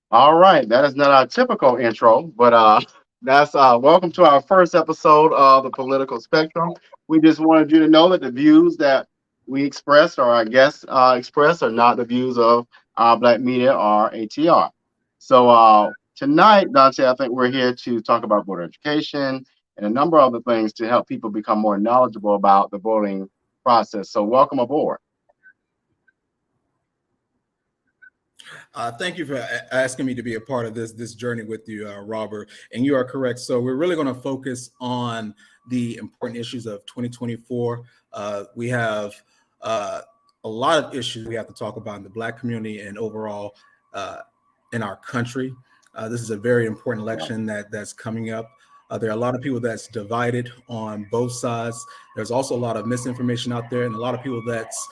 All right, that is not our typical intro, but that's welcome to our first episode of the Political Spectrum. We just wanted you to know that the views that we express or our guests express are not the views of Black Media or ATR. So tonight, Dante, I think we're here to talk about voter education and a number of other things to help people become more knowledgeable about the voting process. So welcome aboard. Thank you for asking me to be a part of this journey with you, Robert. And you are correct. So we're really going to focus on the important issues of 2024. We have a lot of issues we have to talk about in the Black community and overall uh, in our country. This is a very important election that's coming up. There are a lot of people that's divided on both sides. There's also a lot of misinformation out there, and a lot of people that's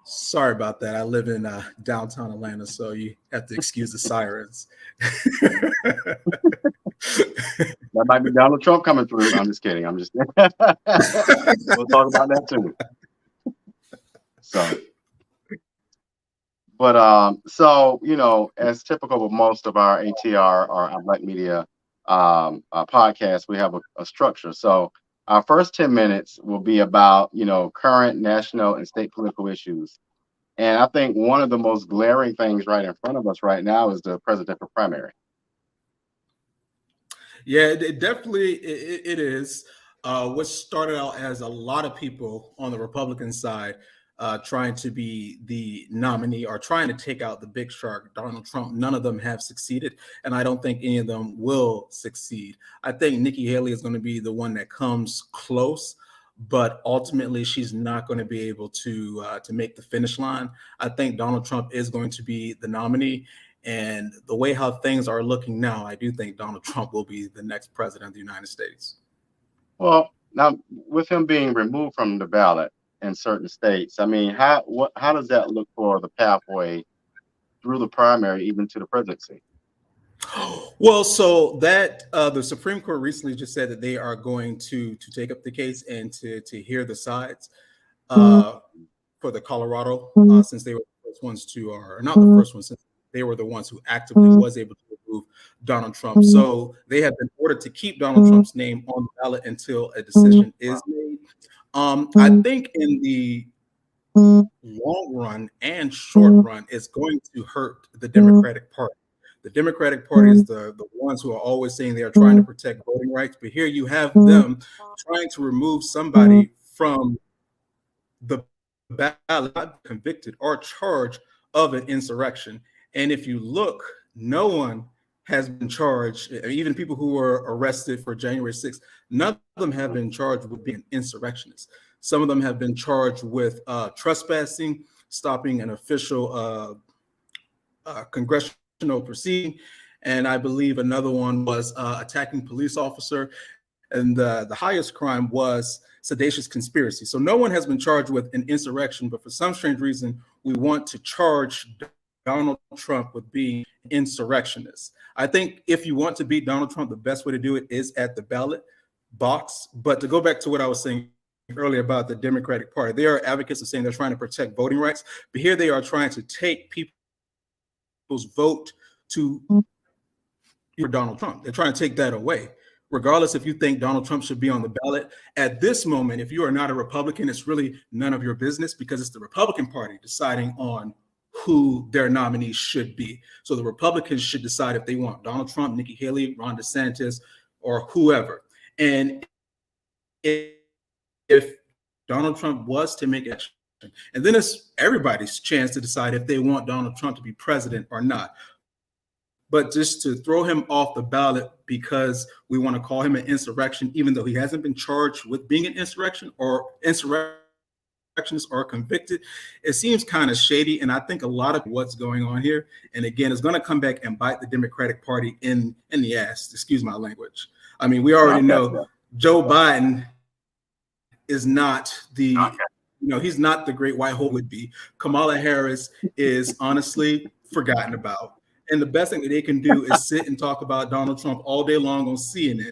sorry about that. I live in downtown Atlanta, so you have to excuse the sirens. That might be Donald Trump coming through. I'm just kidding. I'm just we'll talk about that too. So, but so as typical with most of our ATR or our Black Media podcasts, we have a structure. So our first 10 minutes will be about current national and state political issues. And I think one of the most glaring things right in front of us right now is the presidential primary. Yeah, it definitely it is. What started out as a lot of people on the Republican side trying to be the nominee or trying to take out the big shark, Donald Trump. None of them have succeeded, and I don't think any of them will succeed. I think Nikki Haley is going to be the one that comes close, but ultimately she's not going to be able to make the finish line. I think Donald Trump is going to be the nominee. And the way how things are looking now, I do think Donald Trump will be the next president of the United States. Well, now with him being removed from the ballot in certain states, I mean, how does that look for the pathway through the primary even to the presidency? Well, so that the Supreme Court recently just said that they are going to take up the case and to hear the sides uh, for the Colorado, since they were the first ones to, or not the first ones, since they were the ones who actively was able to remove Donald Trump. So they have been ordered to keep Donald Trump's name on the ballot until a decision is made. I think in the long run and short run, it's going to hurt the Democratic Party. The Democratic Party is the ones who are always saying they are trying to protect voting rights, but here you have them trying to remove somebody from the ballot, not convicted or charged of an insurrection. And if you look, no one has been charged, even people who were arrested for January 6th, none of them have been charged with being insurrectionists. Some of them have been charged with trespassing, stopping an official congressional proceeding, and I believe another one was attacking police officer, and the highest crime was seditious conspiracy. So no one has been charged with an insurrection, but for some strange reason, we want to charge Donald Trump with being insurrectionist. I think if you want to beat Donald Trump, the best way to do it is at the ballot box. But to go back to what I was saying earlier about the Democratic Party, they are advocates of saying they're trying to protect voting rights, but here they are trying to take people's vote to for Donald Trump. They're trying to take that away. Regardless if you think Donald Trump should be on the ballot, at this moment, if you are not a Republican, it's really none of your business because it's the Republican Party deciding on who their nominees should be. So the Republicans should decide if they want Donald Trump, Nikki Haley, Ron DeSantis, or whoever. And if Donald Trump was to make action, and then it's everybody's chance to decide if they want Donald Trump to be president or not. But just to throw him off the ballot because we want to call him an insurrection, even though he hasn't been charged with being an insurrectionist or convicted, it seems kind of shady. And I think a lot of what's going on here, and again, is going to come back and bite the Democratic Party in the ass. Excuse my language. I mean, we already know Joe Biden is not the, he's not the great white hope would be. Kamala Harris is honestly forgotten about. And the best thing that they can do is sit and talk about Donald Trump all day long on CNN.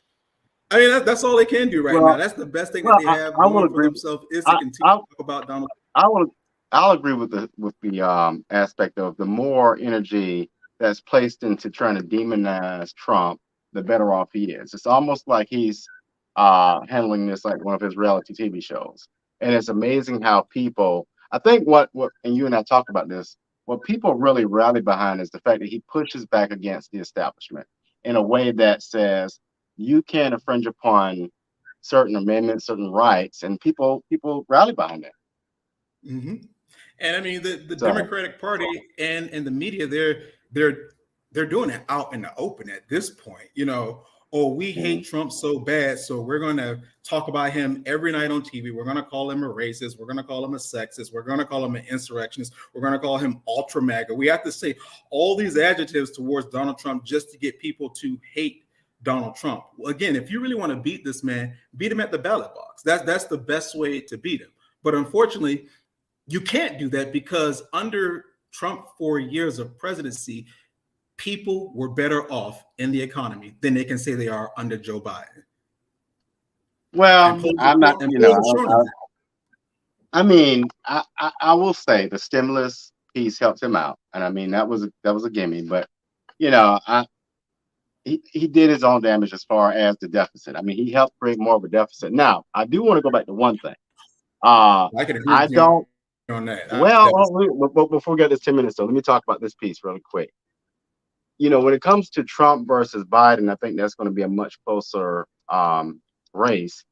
I mean, that's all they can do right now. That's the best thing that they have going for themselves is to continue to talk about Donald Trump. I'll agree with the aspect of the more energy that's placed into trying to demonize Trump, the better off he is. It's almost like he's handling this like one of his reality TV shows. And it's amazing how people, I think what and you and I talked about this, what people really rally behind is the fact that he pushes back against the establishment in a way that says you can infringe upon certain amendments, certain rights, and people rally behind that. Hmm. And I mean, the So Democratic Party and the media, they're they're doing it out in the open at this point. You know, oh, we hate mhm. Trump so bad, so we're going to talk about him every night on TV. We're going to call him a racist. We're going to call him a sexist. We're going to call him an insurrectionist. We're going to call him ultra MAGA. We have to say all these adjectives towards Donald Trump just to get people to hate Donald Trump. Well, again, if you really want to beat this man, beat him at the ballot box. That's the best way to beat him. But unfortunately, you can't do that because under Trump 4 years of presidency, people were better off in the economy than they can say they are under Joe Biden. And well, polls I'm not, and polls are showing that. I mean, I will say the stimulus piece helped him out, and I mean that was a gimme. But you know, he did his own damage as far as the deficit. I mean, he helped create more of a deficit. Now, I do want to go back to one thing. I can agree I with you don't. on that. Well, That was before we get this 10 minutes, though, let me talk about this piece really quick. When it comes to Trump versus Biden, I think that's going to be a much closer race.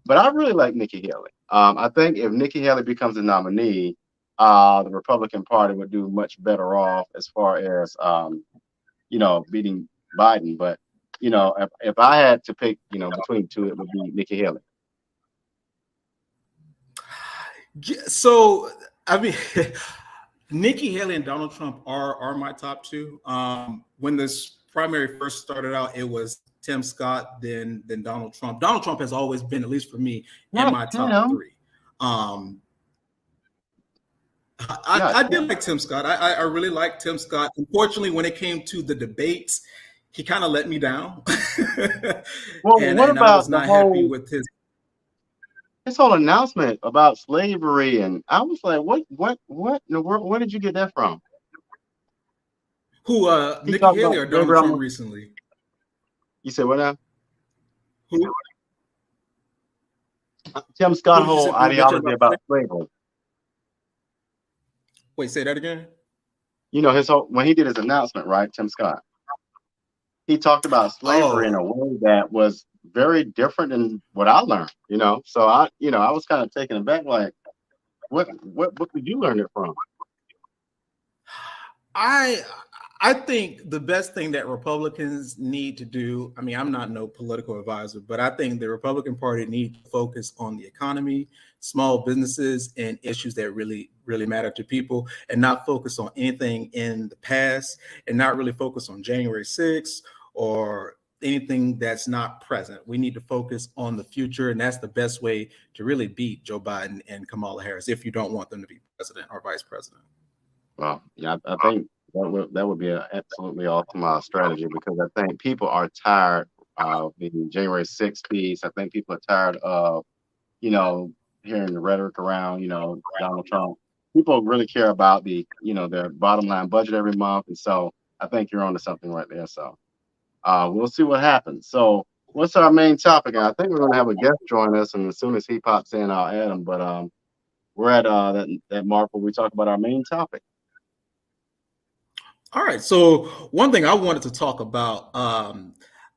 But I really like Nikki Haley. I think if Nikki Haley becomes the nominee, the Republican Party would do much better off as far as beating Biden. But if I had to pick, between two, it would be Nikki Haley. so. I mean, Nikki Haley and Donald Trump are my top two. When this primary first started out, it was Tim Scott, then Donald Trump. Donald Trump has always been, at least for me, in Yeah, my top three. Um, yeah. I did like Tim Scott. I really liked Tim Scott. Unfortunately, when it came to the debates, he kind of let me down, Well, what and I was about the not happy whole with his. his whole announcement about slavery? And I was like, what in the world? Where did you get that from? Who, He Nikki talked Haley about or slavery. Donald Trump recently? You said what now? Who Tim Scott who did you whole say you mentioned ideology about? about slavery. Wait, say that again. His whole when he did his announcement, right? Tim Scott. He talked about slavery in Oh, a way that was very different than what I learned. So I was kind of taken aback, like, what did you learn it from? I I think the best thing that Republicans need to do, I mean, I'm not no political advisor, but I think the Republican Party needs to focus on the economy, small businesses, and issues that really matter to people, and not focus on anything in the past, and not really focus on January 6th or anything that's not present. We need to focus on the future, and that's the best way to really beat Joe Biden and Kamala Harris if you don't want them to be president or vice president. Well, yeah, I think that would be an absolutely awesome strategy, because I think people are tired of the January 6th piece. I think people are tired of you know hearing the rhetoric around Donald Trump. People really care about their bottom line budget every month, and so I think you're onto something right there. So we'll see what happens. So what's our main topic? And I think we're going to have a guest join us, and as soon as he pops in, I'll add him. But we're at that mark where we talk about our main topic. All right. So one thing I wanted to talk about,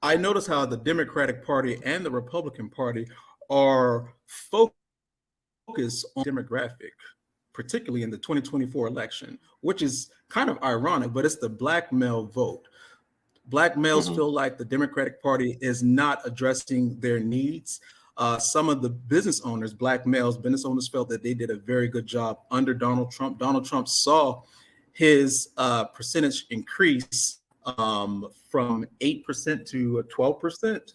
I noticed how the Democratic Party and the Republican Party are focused on demographic, particularly in the 2024 election, which is kind of ironic, but it's the black male vote. Black males Hmm. feel like the Democratic Party is not addressing their needs. Some of the business owners, black males, business owners felt that they did a very good job under Donald Trump. Donald Trump saw his percentage increase from 8% to 12%.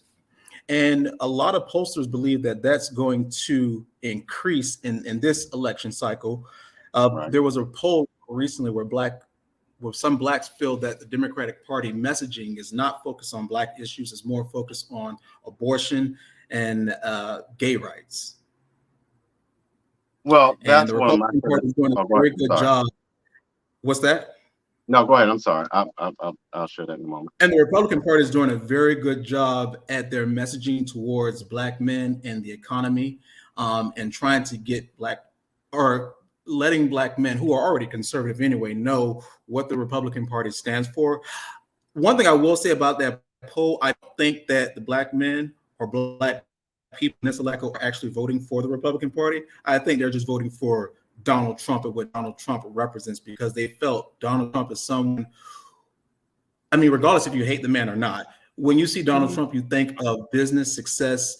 And a lot of pollsters believe that that's going to increase in this election cycle. Right. There was a poll recently where some blacks feel that the Democratic Party messaging is not focused on black issues, it's more focused on abortion and gay rights. Well, And that's the one of my Republican Party critics. is doing a Oh, go ahead. very I'm good sorry. job. What's that? No, go ahead. I'm sorry. I'll share that in a moment. And the Republican Party is doing a very good job at their messaging towards Black men and the economy, and trying to get Black or letting Black men who are already conservative anyway know what the Republican Party stands for. One thing I will say about that poll, I don't think that the Black men or Black people in this election are actually voting for the Republican Party. I think they're just voting for Donald Trump and what Donald Trump represents because they felt Donald Trump is someone, I mean, regardless if you hate the man or not, when you see Donald Mhm. Trump, you think of business success,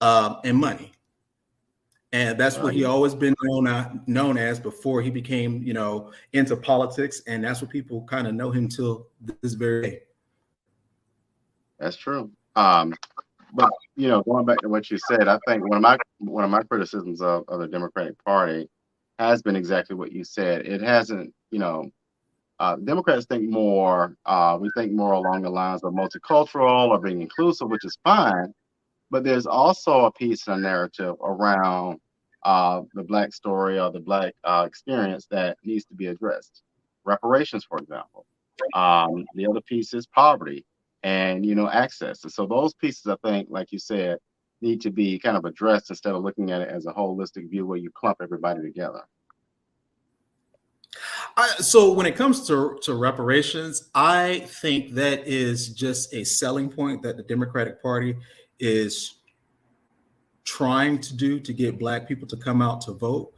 and money, and that's what he Yeah, always been known as before he became, into politics, and that's what people kind of know him till this very day. that's true. But going back to what you said, I think one of my criticisms of the Democratic Party has been exactly what you said. It hasn't, Democrats think more. We think more along the lines of multicultural or being inclusive, which is fine. But there's also a piece in a narrative around the Black story or the Black experience that needs to be addressed. Reparations, for example. The other piece is poverty and access. And so those pieces, I think, like you said, need to be kind of addressed instead of looking at it as a holistic view where you clump everybody together. So when it comes to reparations, I think that is just a selling point that the Democratic Party is trying to do to get Black people to come out to vote.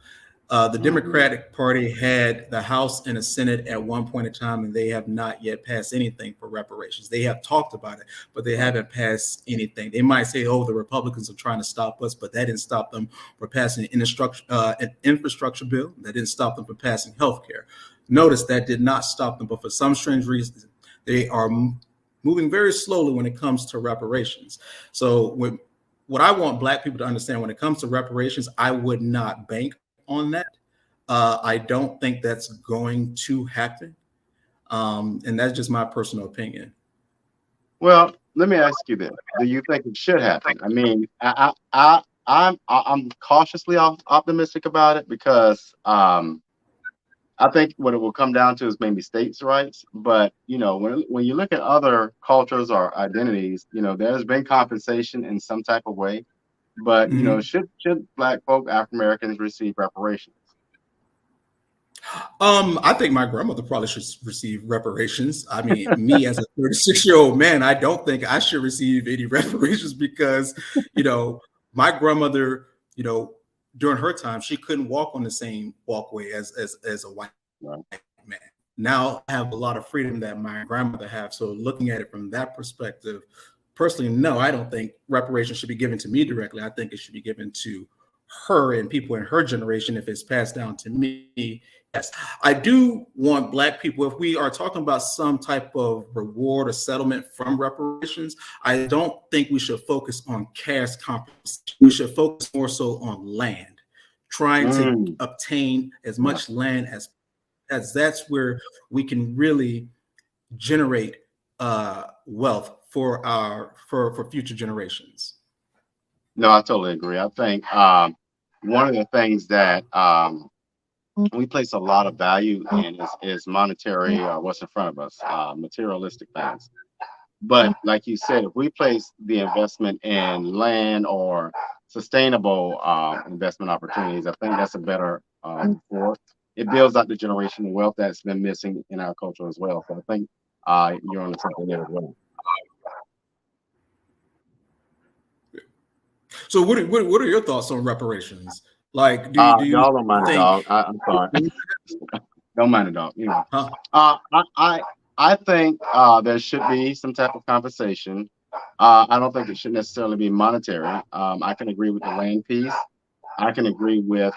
The Hmm. Democratic Party had the House and the Senate at one point in time, and they have not yet passed anything for reparations. They have talked about it, but they Right. haven't passed anything. They might say, "Oh, the Republicans are trying to stop us," but that didn't stop them from passing an infrastructure bill. That didn't stop them from passing health care. Notice that did not stop them, but for some strange reason, they are moving very slowly when it comes to reparations. So what I want Black people to understand when it comes to reparations, I would not bank on that. I don't think that's going to happen, and that's just my personal opinion. Well, let me ask you this: do you think it should happen? I mean, I'm cautiously optimistic about it because I think what it will come down to is maybe states' rights. But when you look at other cultures or identities, there's been compensation in some type of way. But Mhm. should Black folk, African Americans, receive reparations? I think my grandmother probably should receive reparations. I mean, me as a 36-year-old man, I don't think I should receive any reparations because, you know, my grandmother, you know, during her time, she couldn't walk on the same walkway as a white Right. man. Now I have a lot of freedom that my grandmother have. So looking at it from that perspective, personally, no, I don't think reparations should be given to me directly. I think it should be given to her and people in her generation if it's passed down to me. Yes, I do want Black people, if we are talking about some type of reward or settlement from reparations, I don't think we should focus on cash compensation. We should focus more so on land, trying to Mm, obtain as yeah. much land as that's where we can really generate wealth for for future generations. No, I totally agree. I think one of the things that we place a lot of value in is monetary, what's in front of us, materialistic things. But like you said, if we place the investment in land or sustainable investment opportunities, I think that's a better for it builds out the generational wealth that's been missing in our culture as well. So I think you're on something there as well. So what are your thoughts on reparations? Like, do you Y'all don't mind the think, dog. I'm sorry. Don't mind the dog. huh? I think there should be some type of compensation. I don't think it should necessarily be monetary. I can agree with the land piece. I can agree with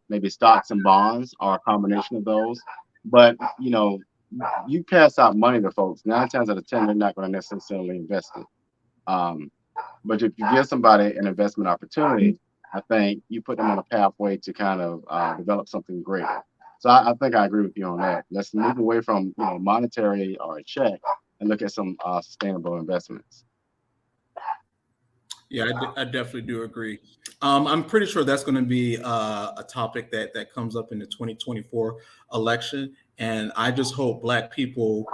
maybe stocks and bonds or a combination of those. But you pass out money to folks, 9 times out of 10, they're not going to necessarily invest it. Um, but if you give somebody an investment opportunity, I think you put them on a pathway to kind of develop something greater. So I think I agree with you on that. Let's move away from monetary or a check and look at some sustainable investments. Yeah, I definitely do agree. I'm pretty sure that's going to be a topic that comes up in the 2024 election. And I just hope Black people,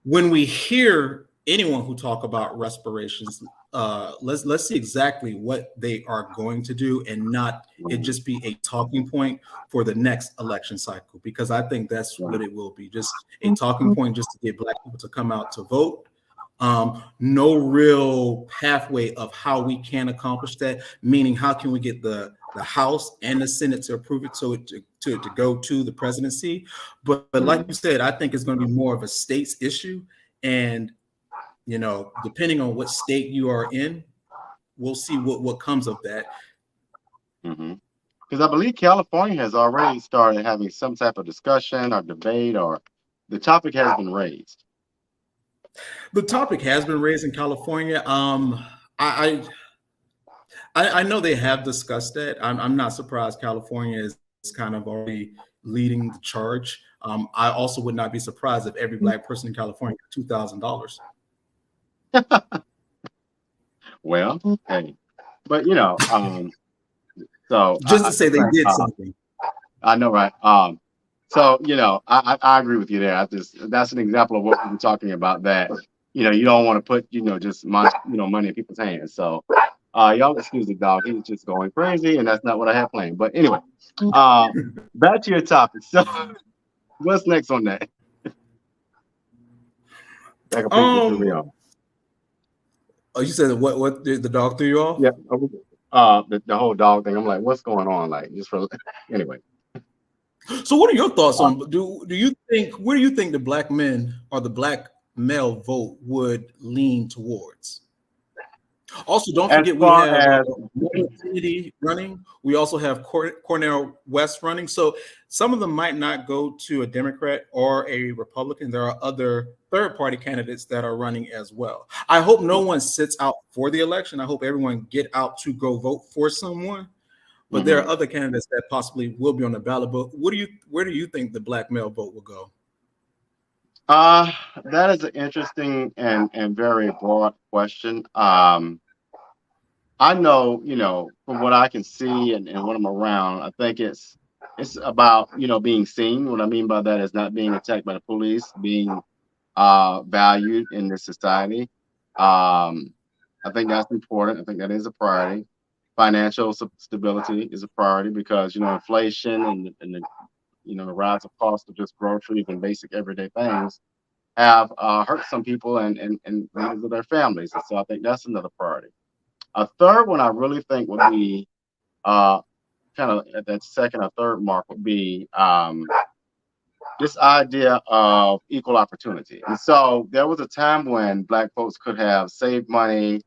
when we hear anyone who talk about respirations, let's see exactly what they are going to do, and not it Mhm. just be a talking point for the next election cycle, because I think that's Right. what it will be, just a talking point just to get Black people to come out to vote. No real pathway of how we can accomplish that, meaning how can we get the House and the Senate to approve it so to go to the presidency. But like you Mhm. said, I think it's going to be more of a state's issue. And, depending on what state you are in, we'll see what comes of that. Mhm. Because I believe California has already started having some type of discussion or debate, or the topic has been raised. The topic has been raised in California. I know they have discussed that. I'm not surprised California is kind of already leading the charge. I also would not be surprised if every Black person in California got $2,000. Well, hey, but so Just to say I they think did something. I know, right? So I agree with you there. I just That's an example of what we were talking about. That you don't want to put just money in people's hands. So y'all excuse the dog. He's just going crazy, and that's not what I had planned. But anyway, uh, back to your topic. So what's next on that? That completely threw me Um, off. oh, you said what did the dog threw you off? Yeah, the whole dog thing. I'm like, what's going on? Like, just for anyway. So what are your thoughts Uh, on do you think where do you think the Black men or the Black male vote would lean towards? Also, don't as forget we far have as William Kennedy running. We also have Cornell West running. So some of them might not go to a Democrat or a Republican. There are other third party candidates that are running as well. I hope no one sits out for the election. I hope everyone get out to go vote for someone. But there are Mhm. other candidates that possibly will be on the ballot. But where do you think the Black male vote will go? Uh, that is an interesting and very broad question. I know, from what I can see and when I'm around, I think it's about, being seen. What I mean by that is not being attacked by the police, being valued in this society. I think that's important. I think that is a priority. Financial stability is a priority because, inflation and the rise of cost of just groceries and basic everyday things have hurt some people and members of their families. And so I think that's another priority. A third one I really think would be uh, kind of at that second or third mark would be this idea of equal opportunity. And so there was a time when Black folks could have saved money,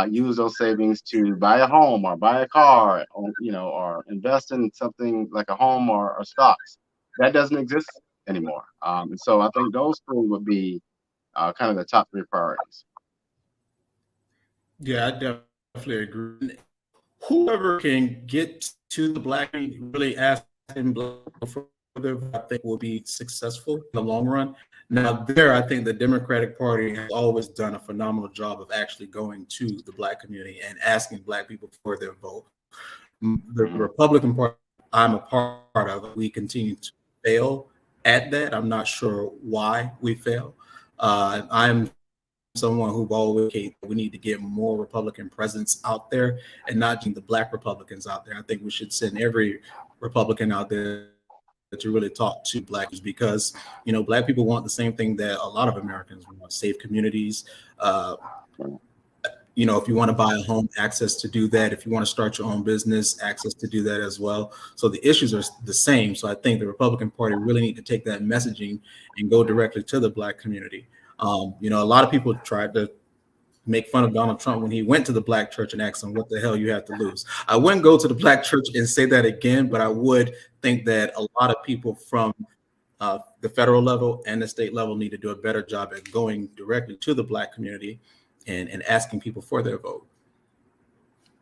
use those savings to buy a home or buy a car, or invest in something like a home or stocks. That doesn't exist anymore. And so I think those three would be kind of the top three priorities. Yeah, I definitely agree. Whoever can get to the Black community, really asking Black people further, I think will be successful in the long run. Now, there, I think the Democratic Party has always done a phenomenal job of actually going to the Black community and asking Black people for their vote. The Mhm. Republican Party I'm a part of, we continue to fail at that. I'm not sure why we fail. I'm someone who've always advocated that we need to get more Republican presence out there and not just the Black Republicans out there. I think we should send every Republican out there to really talk to Black because Black people want the same thing that a lot of Americans want: safe communities. If you want to buy a home, access to do that. If you want to start your own business, access to do that as well. So the issues are the same. So I think the Republican Party really need to take that messaging and go directly to the Black community. A lot of people tried to make fun of Donald Trump when he went to the Black church and asked him, "What the hell you have to lose?" I wouldn't go to the Black church and say that again, but I would think that a lot of people from the federal level and the state level need to do a better job at going directly to the Black community and asking people for their vote.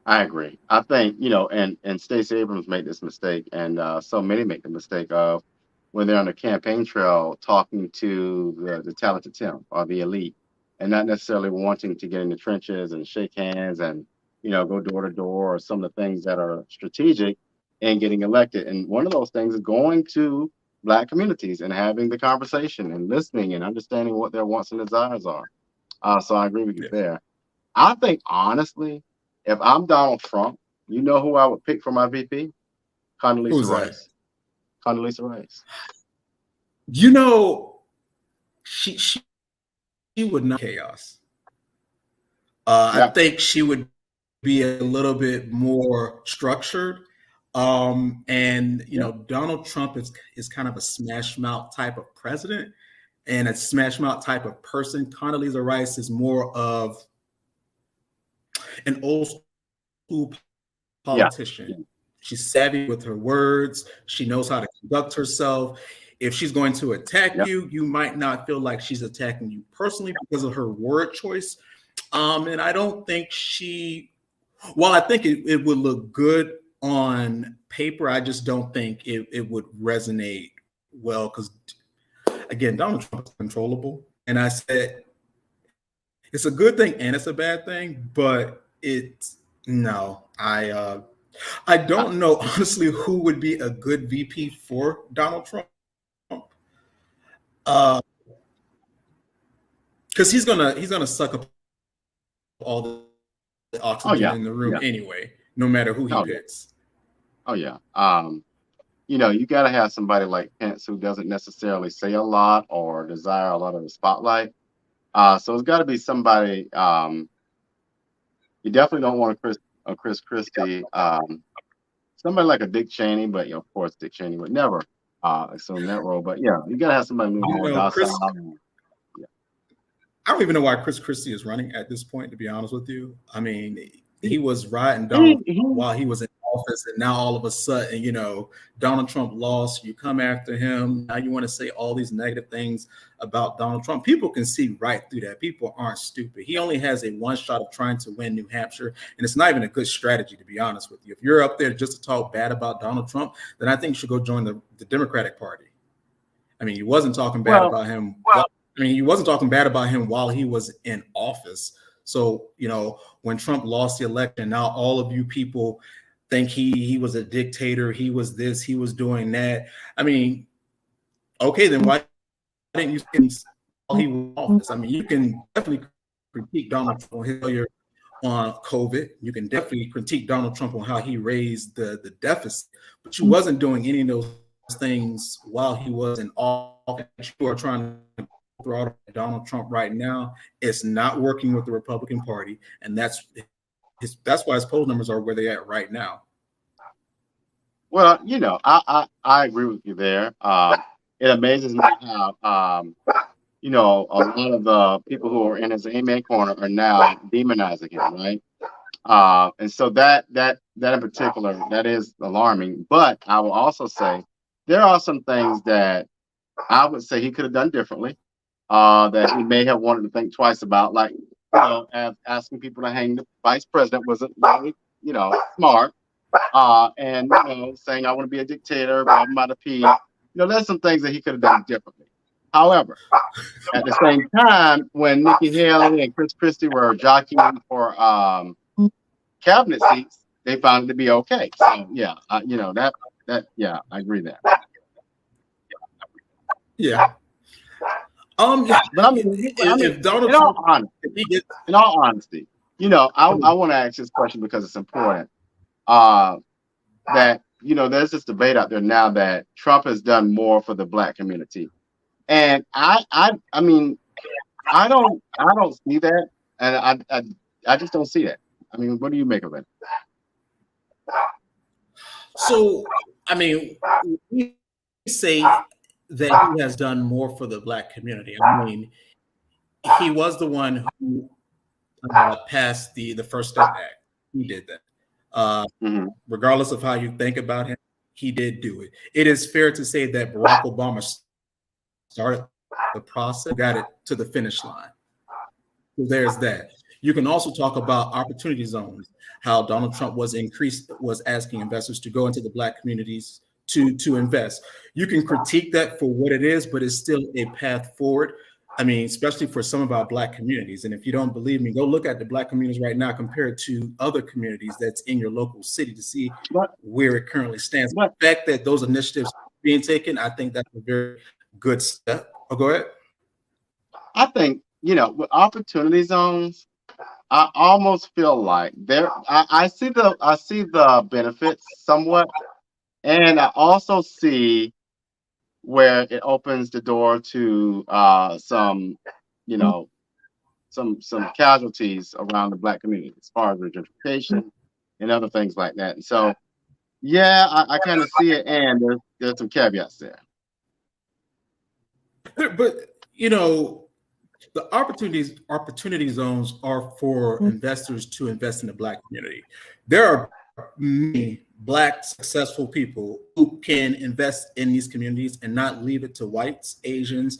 I agree. I think, and Stacey Abrams made this mistake, and so many make the mistake of when they're on the campaign trail talking to the talented Tim or the elite, and not necessarily wanting to get in the trenches and shake hands and go door to door or some of the things that are strategic in getting elected. And one of those things is going to Black communities and having the conversation and listening and understanding what their wants and desires are. So I agree with you Yeah. there. I think honestly, if I'm Donald Trump, you know who I would pick for my VP? Condoleezza Who's that? Rice. Condoleezza Rice. You know, she would not chaos. I Yeah, think she would be a little bit more structured. And you yeah, know, Donald Trump is kind of a smash mouth type of president and a smash mouth type of person. Condoleezza Rice is more of an old school yeah, politician. yeah, She's savvy with her words. She knows how to conduct herself. If she's going to attack yeah. you, you might not feel like she's attacking you personally because of her word choice. And I don't think while I think it would look good on paper, I just don't think it would resonate well because, again, Donald Trump is controllable. And I said, it's a good thing and it's a bad thing, but it's no, I I, don't know honestly who would be a good VP for Donald Trump. Uh, because he's gonna suck up all the oh oxygen yeah, in the room yeah, anyway, no matter who he oh yeah, picks. oh yeah. You got to have somebody like Pence who doesn't necessarily say a lot or desire a lot of the spotlight. So it's got to be somebody. You definitely don't want a Chris Christie. Somebody like a Dick Cheney, but of course Dick Cheney would never assume that role. But yeah, you got to have somebody a little You more know, docile. Chris, Yeah. I don't even know why Chris Christie is running at this point, to be honest with you. I mean, He, he was riding Donald he, Trump while he was in office, and now all of a sudden, you know, Donald Trump lost. You come after him. Now you want to say all these negative things about Donald Trump. People can see right through that. People aren't stupid. He only has a one shot of trying to win New Hampshire, and it's not even a good strategy, to be honest with you. If you're up there just to talk bad about Donald Trump, then I think you should go join the Democratic Party. I mean, he wasn't talking bad well, about him. I mean, he wasn't talking bad about him while he was in office. So, you know, when Trump lost the election, now all of you people think he was a dictator. He was this. He was doing that. I mean, okay, then why didn't you say while he was in office? I mean, you can definitely critique Donald Trump on his failure on COVID. You can definitely critique Donald Trump on how he raised the deficit, but you wasn't doing any of those things while he was in office. You are trying to throw out Donald Trump right now. It's not working with the Republican Party, and that's why his poll numbers are where they're at right now. well, I agree with you there. It amazes me how a lot of the people who are in his amen corner are now demonizing him, right? And so that in particular, that is alarming. But I will also say there are some things that I would say he could have done differently. That he may have wanted to think twice about, like asking people to hang the vice president wasn't really, smart. And saying I want to be a dictator, but I'm about to pee. There's some things that he could have done differently. However, at the same time, when Nikki Haley and Chris Christie were jockeying for cabinet seats, they found it to be okay. So yeah, yeah, I agree that. Yeah. But If Donald in all Trump, honesty, if he gets, in all honesty, I want to ask this question because it's important. Uh, that there's this debate out there now that Trump has done more for the black community, and I mean, I don't see that, and I just don't see that. I mean, what do you make of it? so I mean, we say that he has done more for the black community. I mean, he was the one who passed the First Step Act. He did that. Uh, Hmm. Regardless of how you think about him, he did do it. It is fair to say that Barack Obama started the process, got it to the finish line. So there's that. You can also talk about opportunity zones, how Donald Trump was asking investors to go into the black communities to invest. You can critique that for what it is, but it's still a path forward. I mean, especially for some of our black communities. And if you don't believe me, go look at the black communities right now compared to other communities that's in your local city to see But where it currently stands. but The fact that those initiatives are being taken. I think that's a very good step. Oh, go ahead. I think, with opportunity zones, I almost feel like I see the benefits somewhat, and I also see where it opens the door to some, you know, some casualties around the black community as far as gentrification and other things like that. And so, yeah, I kind of see it, and there's some caveats there. But the opportunity zones are for investors to invest in the black community. There are many black successful people who can invest in these communities and not leave it to whites, Asians,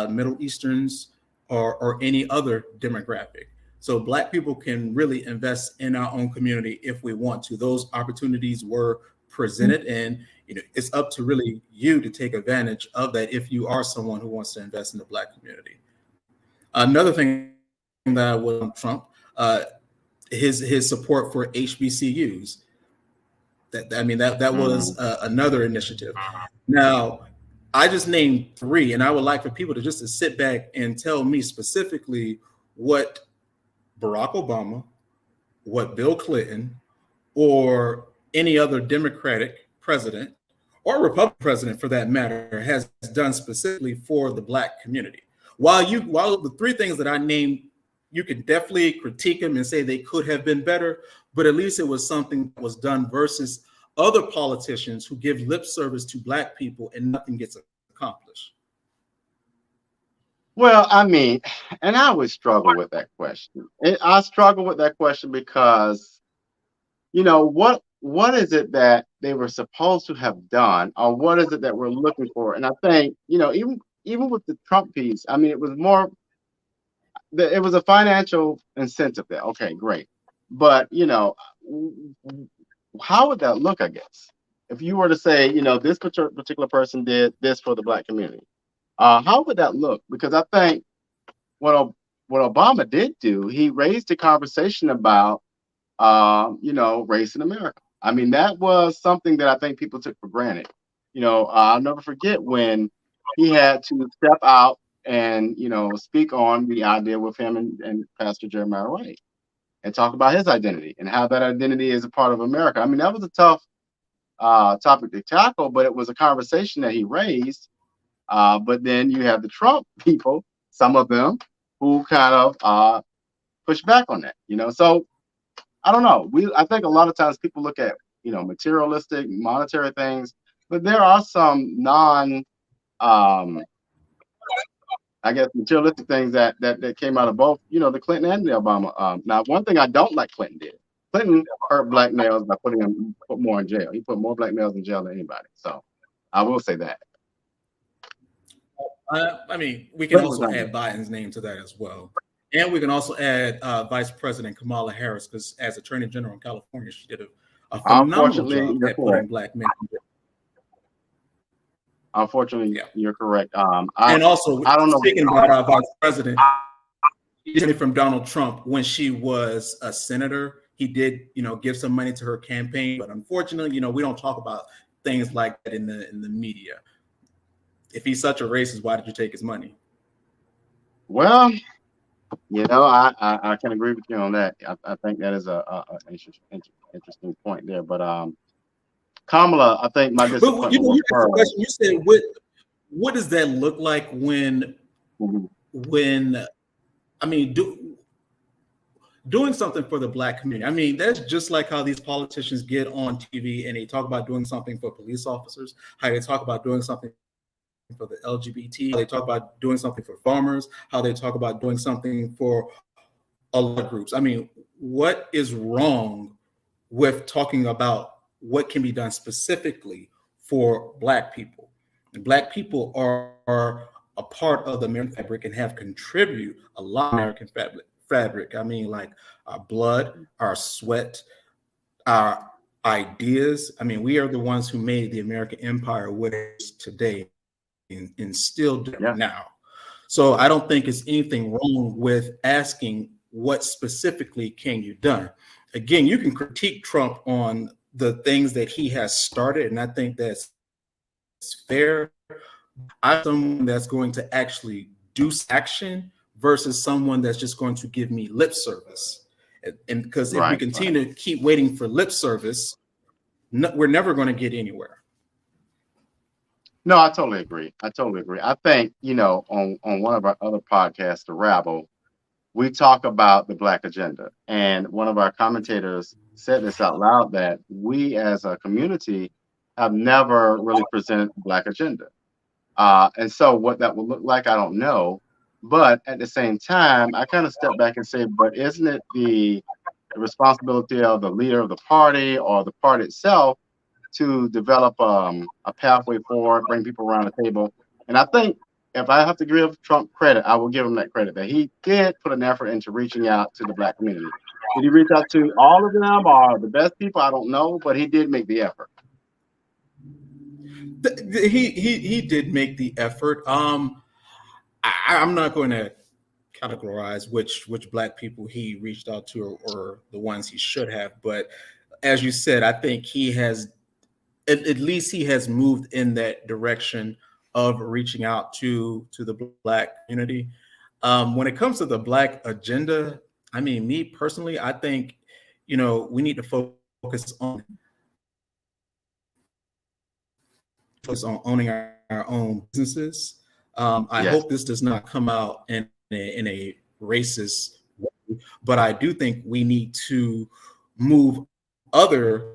Middle Easterns, or any other demographic. So black people can really invest in our own community if we want to. Those opportunities were presented, and it's up to really you to take advantage of that if you are someone who wants to invest in the black community. Another thing that was on Trump, his support for HBCUs. That Mm. was another initiative. Now, I just named three, and I would like for people to sit back and tell me specifically what Barack Obama, what Bill Clinton, or any other Democratic president or Republican president for that matter has done specifically for the black community. While the three things that I named, you can definitely critique them and say they could have been better, but at least it was something that was done versus other politicians who give lip service to black people and nothing gets accomplished. Well, I mean, and I would struggle with that question. I struggle with that question because, what is it that they were supposed to have done, or what is it that we're looking for? And I think, even with the Trump piece, I mean, it was a financial incentive there. Okay, great. But, how would that look, I guess? If you were to say, this particular person did this for the black community, how would that look? Because I think what what Obama did do, he raised the conversation about, race in America. I mean, that was something that I think people took for granted. I'll never forget when he had to step out and, speak on the idea with him and Pastor Jeremiah Wright and talk about his identity and how that identity is a part of America. I mean, that was a tough topic to tackle, but it was a conversation that he raised. But then you have the Trump people, some of them, who kind of push back on that. So I don't know. I think a lot of times people look at materialistic, monetary things, but there are some um, I guess materialistic things that came out of both the Clinton and the Obama. Now, one thing I don't like Clinton did. Clinton hurt black males by put more in jail. He put more black males in jail than anybody. So I will say that. We can Clinton was also not add good. Biden's name to that as well. And we can also add Vice President Kamala Harris, because as Attorney General in California, she did a phenomenal Unfortunately, job you're at putting correct. black men in jail. Unfortunately, Yeah. you're correct. And also, I don't know. speaking about our Vice President, from Donald Trump, when she was a senator, he did, give some money to her campaign. But unfortunately, we don't talk about things like that in the media. If he's such a racist, why did you take his money? Well, I can agree with you on that. I think that is a interesting point there. But Kamala, I think my But disappointment you with asked her. the question. You said, what does that look like when Mhm. when I mean doing something for the black community? I mean, that's just like how these politicians get on TV and they talk about doing something for police officers, how they talk about doing something for the LGBT, how they talk about doing something for farmers, how they talk about doing something for a lot of groups. I mean, what is wrong with talking about what can be done specifically for black people? And black people are a part of the American fabric and have contributed a lot of American fabric. I mean, like our blood, our sweat, our ideas. I mean, we are the ones who made the American empire what it is today and still do Yeah. now. So I don't think it's anything wrong with asking what specifically can you done. Again, you can critique Trump on the things that he has started, and I think that's fair. I'm someone that's going to actually do action versus someone that's just going to give me lip service. And because if we Right, right. continue to keep waiting for lip service, no, we're never going to get anywhere. No, I totally agree. I totally agree. I think, on one of our other podcasts, The Rabble, we talk about the Black agenda. And one of our commentators said this out loud that we as a community have never really presented the Black agenda. And so what that will look like, I don't know. But at the same time, I kind of step back and say, but isn't it the responsibility of the leader of the party or the party itself to develop a pathway forward, bring people around the table? And I think if I have to give Trump credit, I will give him that credit that he did put an effort into reaching out to the Black community. Did he reach out to all of them or the best people? I don't know, but he did make the effort. He did make the effort. I'm not going to categorize which Black people he reached out to or the ones he should have, but as you said, I think he has at least he has moved in that direction of reaching out to the Black community. When it comes to the Black agenda, I mean, me personally, I think we need to focus on owning our own businesses. I Yes. hope this does not come out in a racist way, but I do think we need to move other.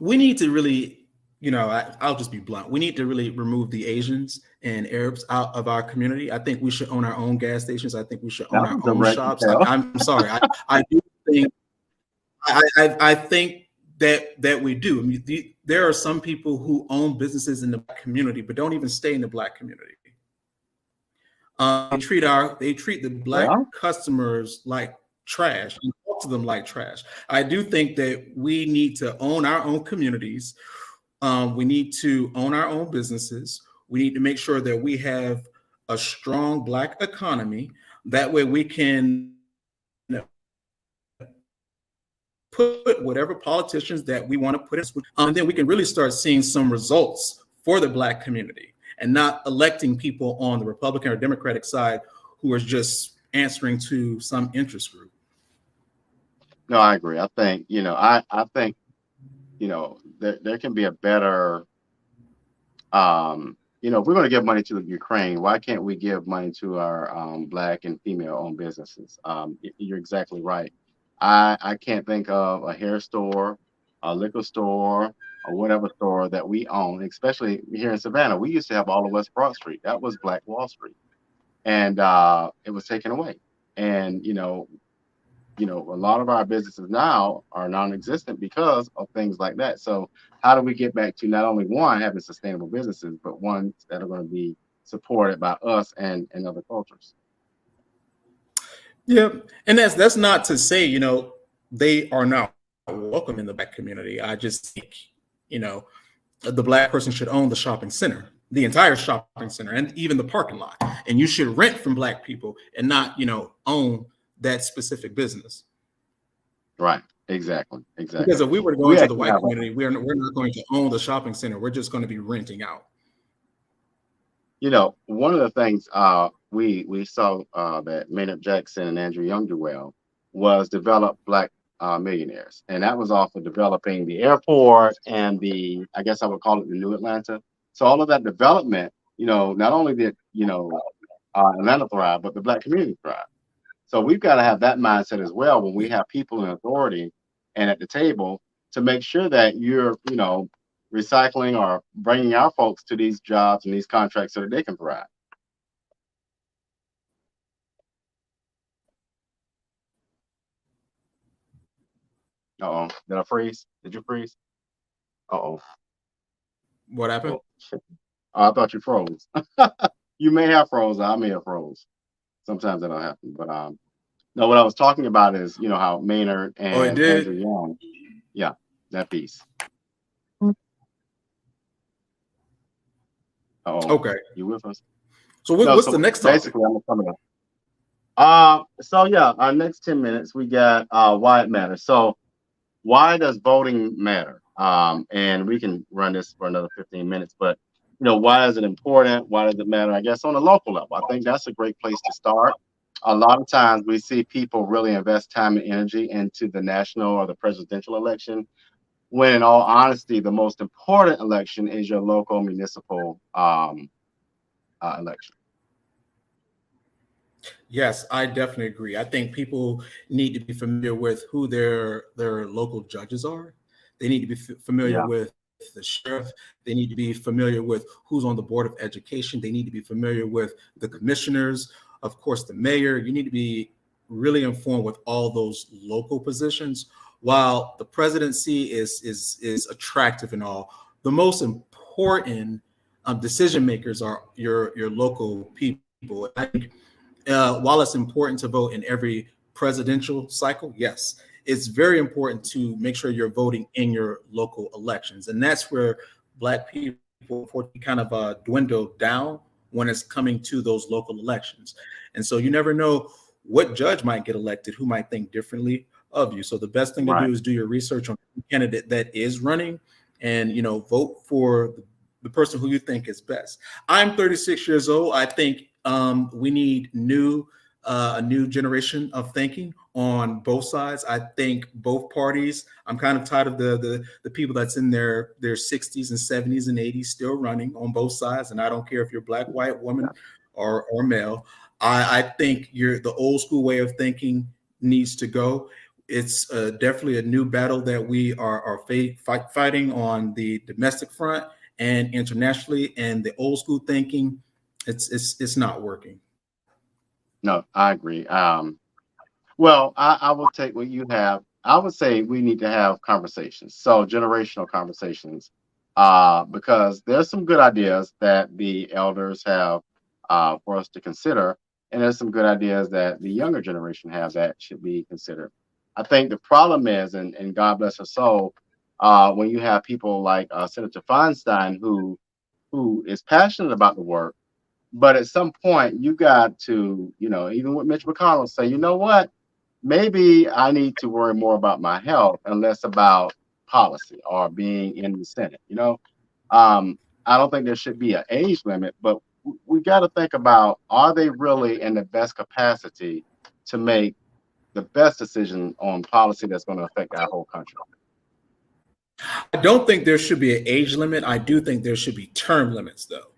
We need to really, I'll just be blunt. We need to really remove the Asians and Arabs out of our community. I think we should own our own gas stations. I think we should own That our was own direct to shops. tell. I'm sorry. I do think I think that we do. I mean, there are some people who own businesses in the Black community, but don't even stay in the Black community. They treat the Black Well, customers like trash and talk to them like trash. I do think that we need to own our own communities. We need to own our own businesses. We need to make sure that we have a strong Black economy. That way we can put whatever politicians that we want to put in, and then we can really start seeing some results for the Black community and not electing people on the Republican or Democratic side who are just answering to some interest group. no, I agree. I think, I think, there can be a better, if we're going to give money to Ukraine, why can't we give money to our Black and female owned businesses? You're exactly right. I can't think of a hair store, a liquor store, or whatever store that we own, especially here in Savannah. We used to have all of West Broad Street. That was Black Wall Street. And it was taken away. And, a lot of our businesses now are non-existent because of things like that. So how do we get back to not only one having sustainable businesses, but ones that are going to be supported by us and other cultures? Yeah, and that's not to say they are not welcome in the Black community. I just think the Black person should own the shopping center, the entire shopping center, and even the parking lot. And you should rent from Black people and not own that specific business. Right. Exactly. Exactly. Because if we were to go We into the actually white have community, we're not going to own the shopping center. We're just going to be renting out. one of the things we saw that Maynard Jackson and Andrew Young do well was develop Black millionaires, and that was off of developing the airport and I guess I would call it the New Atlanta. So all of that development, not only did Atlanta thrive, but the Black community thrive. So we've got to have that mindset as well when we have people in authority and at the table to make sure that you're, recycling or bringing our folks to these jobs and these contracts so that they can thrive. Uh-oh. Did I freeze? Did you freeze? Uh-oh. What happened? Oh, shit. Oh, I thought you froze. You may have froze. I may have froze. Sometimes that don't happen. But no, what I was talking about is, how Maynard Oh, it and Andrew did. Young, yeah, that piece. Uh-oh. Okay. You with us? So No, what's the so next topic? basically I'm coming up. So yeah, our next 10 minutes we got why it matters. So why does voting matter? And we can run this for another 15 minutes. But why is it important? Why does it matter? I guess on a local level, I think that's a great place to start. A lot of times we see people really invest time and energy into the national or the presidential election, when in all honesty, the most important election is your local municipal election. Yes, I definitely agree. I think people need to be familiar with who their local judges are. They need to be familiar Yeah, with the sheriff. They need to be familiar with who's on the board of education. They need to be familiar with the commissioners, of course, the mayor. You need to be really informed with all those local positions. While the presidency is attractive and all, the most important decision makers are your local people. I think while it's important to vote in every presidential cycle, yes, it's very important to make sure you're voting in your local elections. And that's where Black people, unfortunately, kind of dwindle down when it's coming to those local elections. And so you never know what judge might get elected who might think differently of you. So the best thing to right. do is do your research on the candidate that is running and, vote for the person who you think is best. I'm 36 years old. I think we need a new generation of thinking on both sides. I think both parties. I'm kind of tired of the people that's in their 60s and 70s and 80s still running on both sides. And I don't care if you're black, white, woman, or male. I think the old school way of thinking needs to go. It's definitely a new battle that we are fighting on the domestic front and internationally. And the old school thinking, it's not working. No, I agree. Well, I will take what you have. I would say we need to have conversations, so generational conversations, because there's some good ideas that the elders have for us to consider, and there's some good ideas that the younger generation has that should be considered. I think the problem is, and God bless her soul, when you have people like Senator Feinstein who is passionate about the work, but at some point you got to, even with Mitch McConnell, say, you know what? Maybe I need to worry more about my health and less about policy or being in the Senate. I don't think there should be an age limit, but we got to think about, are they really in the best capacity to make the best decision on policy that's going to affect our whole country? I don't think there should be an age limit. I do think there should be term limits, though,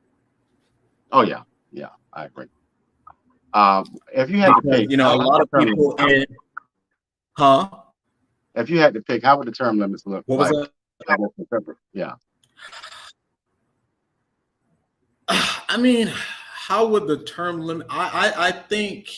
Oh yeah, yeah, I agree. If you had to because pick, a how would lot the of term people limits look? in huh? If you had to pick, how would the term limits look What was like? that? I guess in February. Yeah, I mean, how would the term limit? I think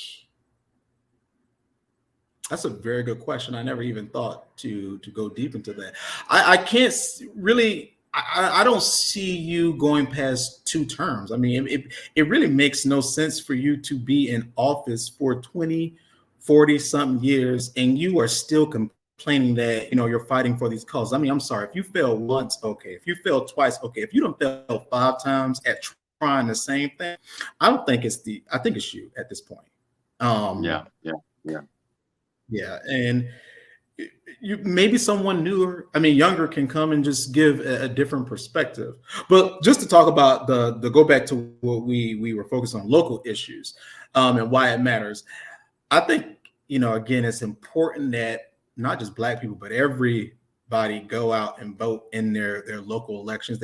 that's a very good question. I never even thought to go deep into that. I can't really. I don't see you going past 2 terms. I mean, it really makes no sense for you to be in office for 20, 40 something years and you are still complaining that you're fighting for these causes. I mean, I'm sorry, if you fail once, okay. If you fail twice, okay. If you don't fail 5 times at trying the same thing, I think it's you at this point. Um, yeah, yeah, yeah. yeah, and you maybe someone newer, I mean younger, can come and just give a different perspective. But just to talk about the go back to what we were focused on, local issues, and why it matters. I think again, it's important that not just black people but everybody go out and vote in their local elections.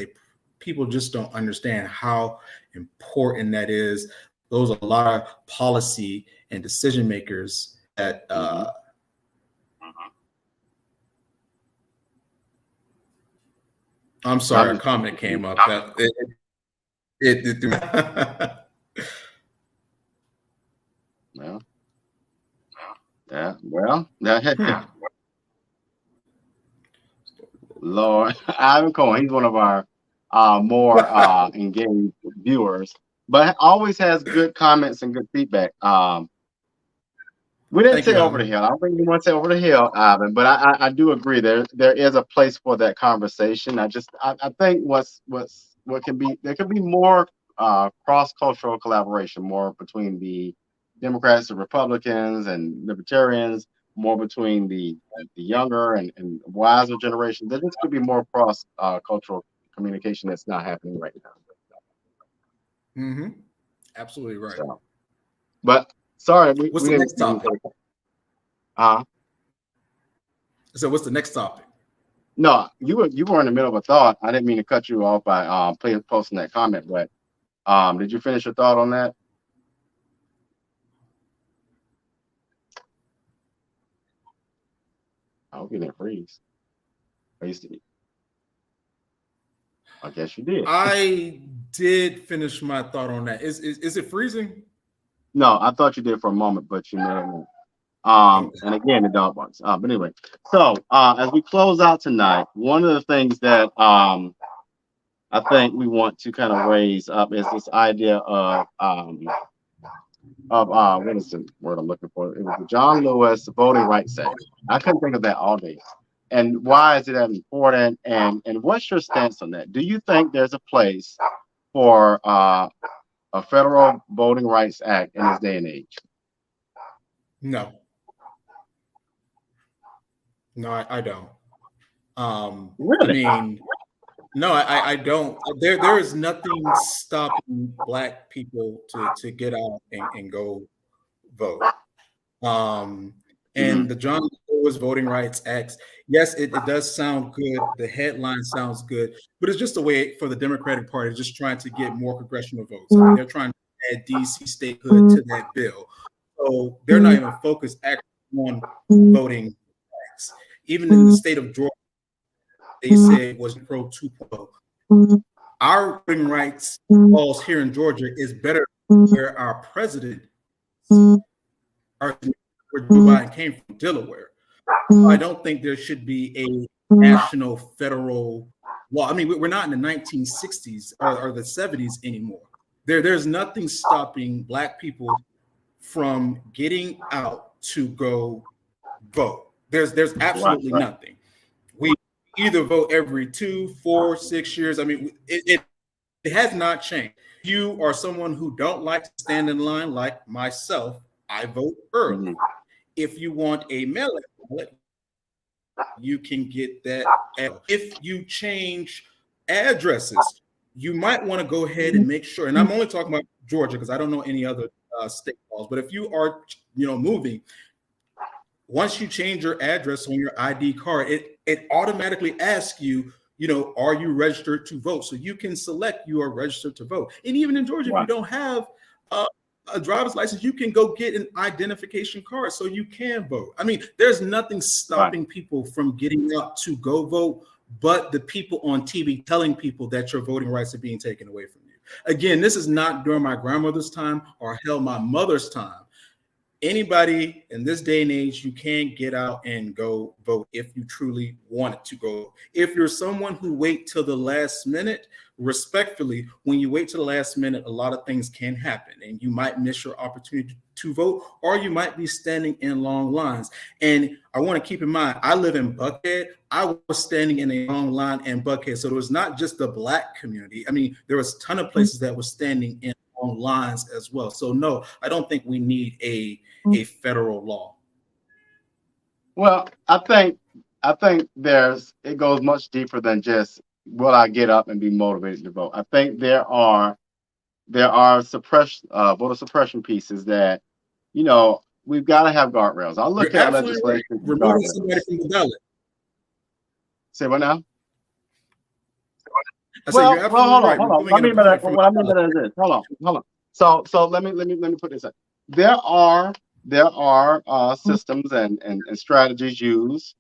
People just don't understand how important that is. Those are a lot of policy and decision makers that Hmm. I'm I sorry, a just comment came up that it threw well, yeah, well, that, Lord, Ivan Cohen, he's one of our more engaged viewers, but always has good comments and good feedback. We didn't Thank say you, over the Alvin. hill. I don't think we want to say over the hill, Ivan, but I do agree there is a place for that conversation. I think what can be, there can be more cross cultural collaboration, more between the Democrats and Republicans and Libertarians. more between the younger and wiser generation. That this could be more cross cultural communication that's not happening right now. Hmm. Absolutely right. So, but sorry, we What's the didn't. next topic? Uh, So what's the next topic? no, you were in the middle of a thought. I didn't mean to cut you off by posting that comment, but did you finish your thought on that? I hope you didn't freeze. I used to. I guess you did. I did finish my thought on that. Is it freezing? No, I thought you did for a moment, but you may have not. Okay. And again, the dog barks. But anyway, so as we close out tonight, one of the things that I think we want to kind of raise up is this idea of what is the word I'm looking for? It was the John Lewis Voting Rights Act. I couldn't think of that all day. And why is it that important? And what's your stance on that? Do you think there's a place for a federal voting rights act in this day and age? No, no, I don't. I Really? mean, no, I don't. There is nothing stopping Black people to get out and go vote. Um, Hmm. and the John Lewis Voting Rights Act, yes, it does sound good. The headline sounds good, but it's just a way for the Democratic Party just trying to get more congressional votes. I mean, they're trying to add DC statehood to that bill. So they're not even focused actually on voting rights. Even in the state of Georgia, they said it was pro 2.0. Our voting rights laws here in Georgia is better where our president, our where Joe Biden came from, Delaware. I don't think there should be a national federal law. I mean, we're not in the 1960s or the 70s anymore. There's nothing stopping Black people from getting out to go vote. There's Right, absolutely right. nothing. We either vote every 2, 4, 6 years. I mean, it has not changed. If you are someone who don't like to stand in line, like myself, I vote early. Hmm. If you want a mail-in ballot, you can get that. If you change addresses, you might want to go ahead and make sure. And I'm only talking about Georgia because I don't know any other state laws. But if you are, moving, once you change your address on your ID card, it automatically asks you, are you registered to vote? So you can select you are registered to vote. And even in Georgia, if you Right, don't have uh, a driver's license, you can go get an identification card so you can vote. I mean, there's nothing right. stopping people from getting out to go vote, but the people on TV telling people that your voting rights are being taken away from you. Again, this is not during my grandmother's time or hell, my mother's time. Anybody in this day and age, you can get out and go vote if you truly want to go. If you're someone who wait till the last minute, respectfully, when you wait till the last minute, a lot of things can happen and you might miss your opportunity to vote, or you might be standing in long lines. And I want to keep in mind, I live in Buckhead. I was standing in a long line in Buckhead. So it was not just the Black community. I mean, there was a ton of places that were standing in long lines as well. So no, I don't think we need a federal law. Well, I think there's it goes much deeper than just will I get up and be motivated to vote. I think there are voter suppression pieces that we've got to have guardrails. I look You're at absolutely right. legislation as Removing somebody guardrails. from the ballot. Say what now? I said you're Well, absolutely hold on, right. hold on. Removing What I an mean by that, opponent from what I the mean by ballot. that is this. Hold on. So let me put this up. There are systems and strategies used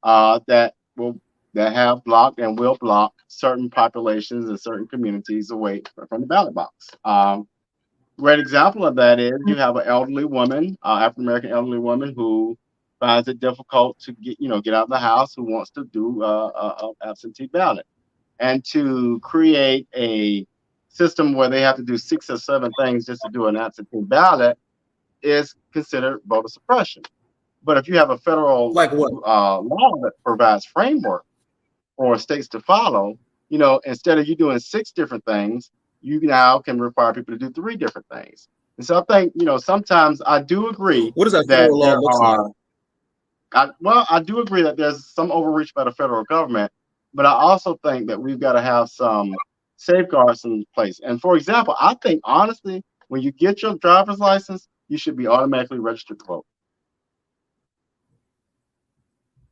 that will that have blocked and will block certain populations and certain communities away from the ballot box. Great example of that is you have an elderly woman, African American elderly woman who finds it difficult to get out of the house, who wants to do a absentee ballot, and to create a system where they have to do 6 or 7 things just to do an absentee ballot is considered voter suppression. But if you have a federal Like what? law that provides framework for states to follow, instead of you doing 6 different things, you now can require people to do 3 different things. And so I think, sometimes I do agree What does that that federal law there looks like? are. I do agree that there's some overreach by the federal government, but I also think that we've got to have some safeguards in place. And for example, I think honestly, when you get your driver's license, you should be automatically registered to vote.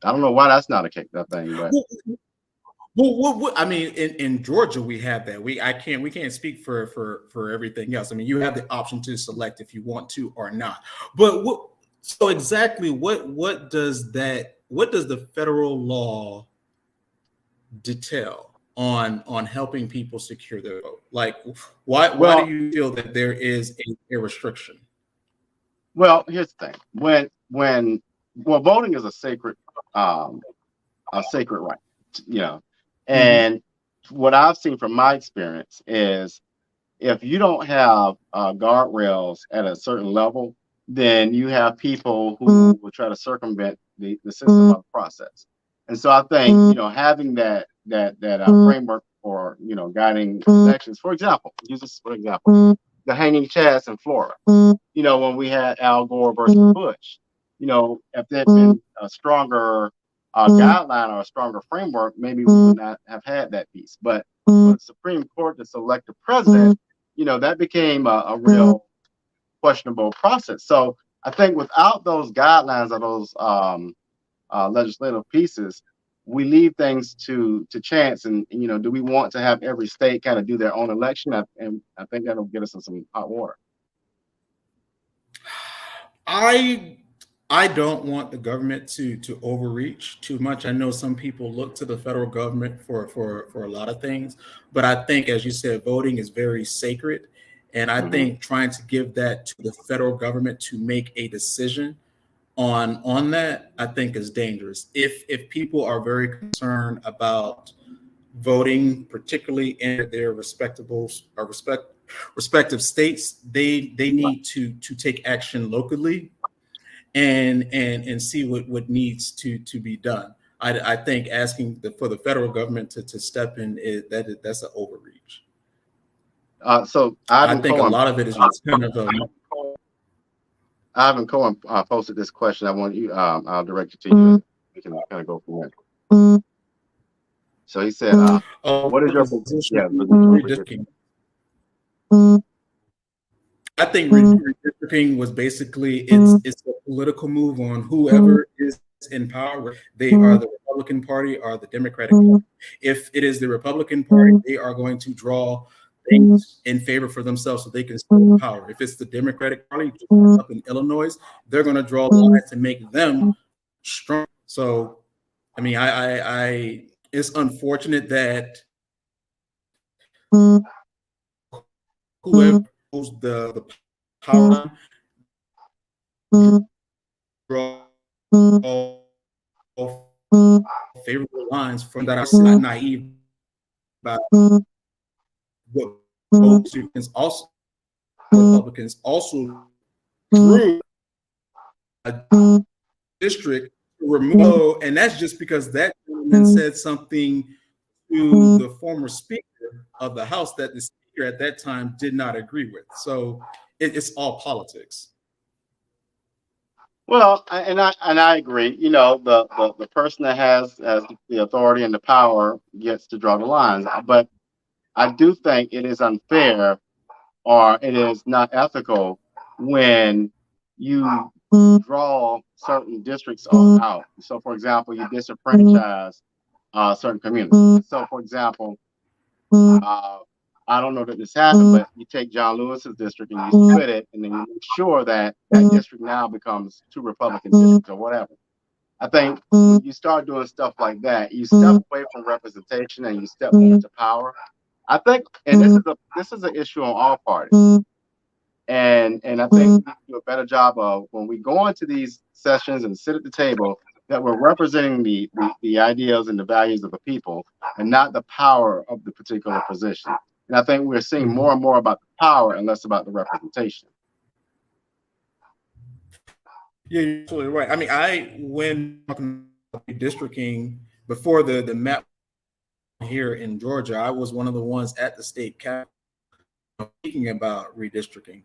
I don't know why that's not a kick that thing, but I mean, in Georgia, we have that. We can't speak for everything else. I mean, you have the option to select if you want to or not. But so exactly what does the federal law detail on helping people secure their vote? Like, why do well, you feel that there is a restriction? here's the thing. When well, voting is um a sacred right, you know. Hmm. And what I've seen from my experience is if you don't have guardrails at a certain level, then you have people who will try to circumvent the system of the process. And so I think having that framework for guiding elections. For example, use this for example, the hanging chads in Florida. When we had Al Gore versus Bush, if there had been a stronger guideline or a stronger framework, maybe we would not have had that piece. But for the Supreme Court to select a president, that became a real questionable process. So I think without those guidelines or those legislative pieces, we leave things to chance. And do we want to have every state kind of do their own election? And I think that'll get us in some hot water. I I don't want the government to overreach too much. I know some people look to the federal government for a lot of things, but I think, as you said, voting is very sacred, and I Hmm. think trying to give that to the federal government to make a decision on that, I think is dangerous. If people are very concerned about voting, particularly in their respectable or respective states, they need to take action locally and see what needs to be done. I think asking for the federal government to step in that's an overreach. So I Ivan think a Cohen, lot of it is just kind of a Ivan Cohen posted this question. I want you. I'll direct it to you. We can kind of go from there. So he said, "What is your position yeah position on on redistricting. redistricting?" I think redistricting was basically it's a political move on whoever is in power. They are the Republican Party or the Democratic Party. If it is the Republican Party, they are going to draw things in favor for themselves so they can stay in power. If it's the Democratic Party, just like up in Illinois, they're going to draw lines to make them strong. So, I mean, I it's unfortunate that whoever holds the power draw favorable lines from that are not naive about what votes Republicans also drew a district to remove, and that's just because that gentleman said something to the former Speaker of the House that the Speaker at that time did not agree with. So it's all politics. Well, and I agree. The person that has the authority and the power gets to draw the lines. But I do think it is unfair or it is not ethical when you draw certain districts out. So, for example, you disenfranchise certain communities. So, for example, uh, I don't know that this happened, but you take John Lewis's district and you split it, and then you make sure that that district now becomes two Republican districts or whatever. I think when you start doing stuff like that, you step away from representation and you step more into power. I think, and this is an issue on all parties. And I think we need to do a better job of when we go into these sessions and sit at the table that we're representing the ideas and the values of the people and not the power of the particular position. And I think we're seeing more and more about the power and less about the representation. Yeah, you're absolutely right. I mean, when talking about redistricting before the map here in Georgia, I was one of the ones at the state capitol speaking about redistricting.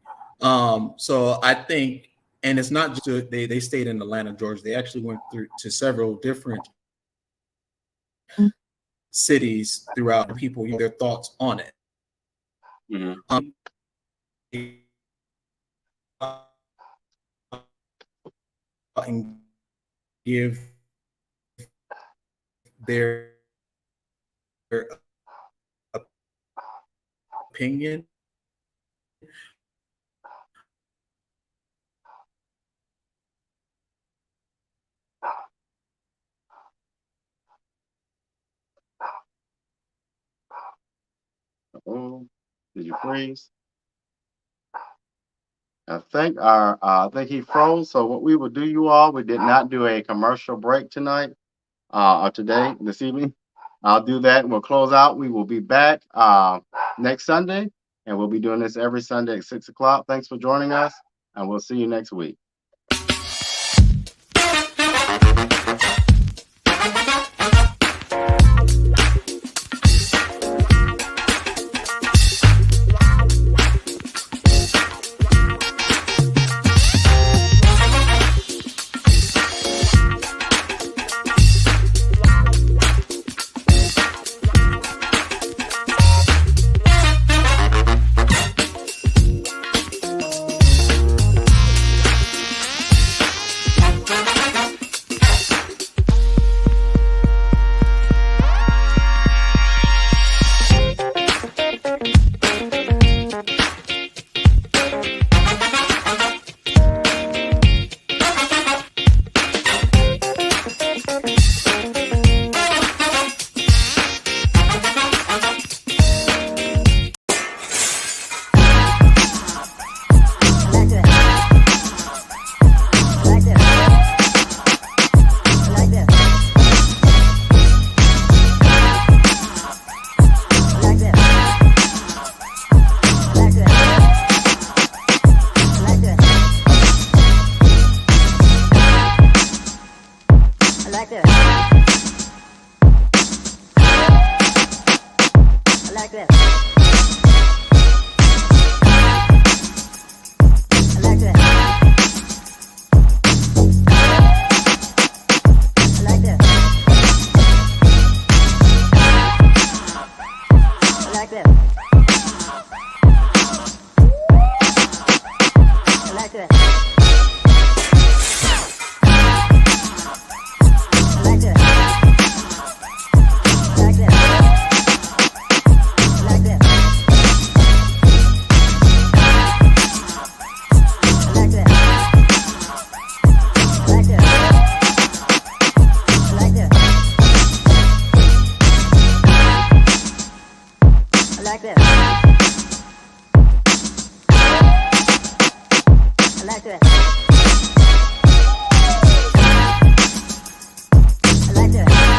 So I think And it's not just they stayed in Atlanta, Georgia. They actually went through to several different cities throughout, and people, their thoughts on it. And give their opinion. Oh, did you freeze? I think he froze. So what we will do, you all, we did not do a commercial break tonight, or today, this evening. I'll do that and we'll close out. We will be back next Sunday, and we'll be doing this every Sunday at 6 o'clock. Thanks for joining us, and we'll see you next week. I like that.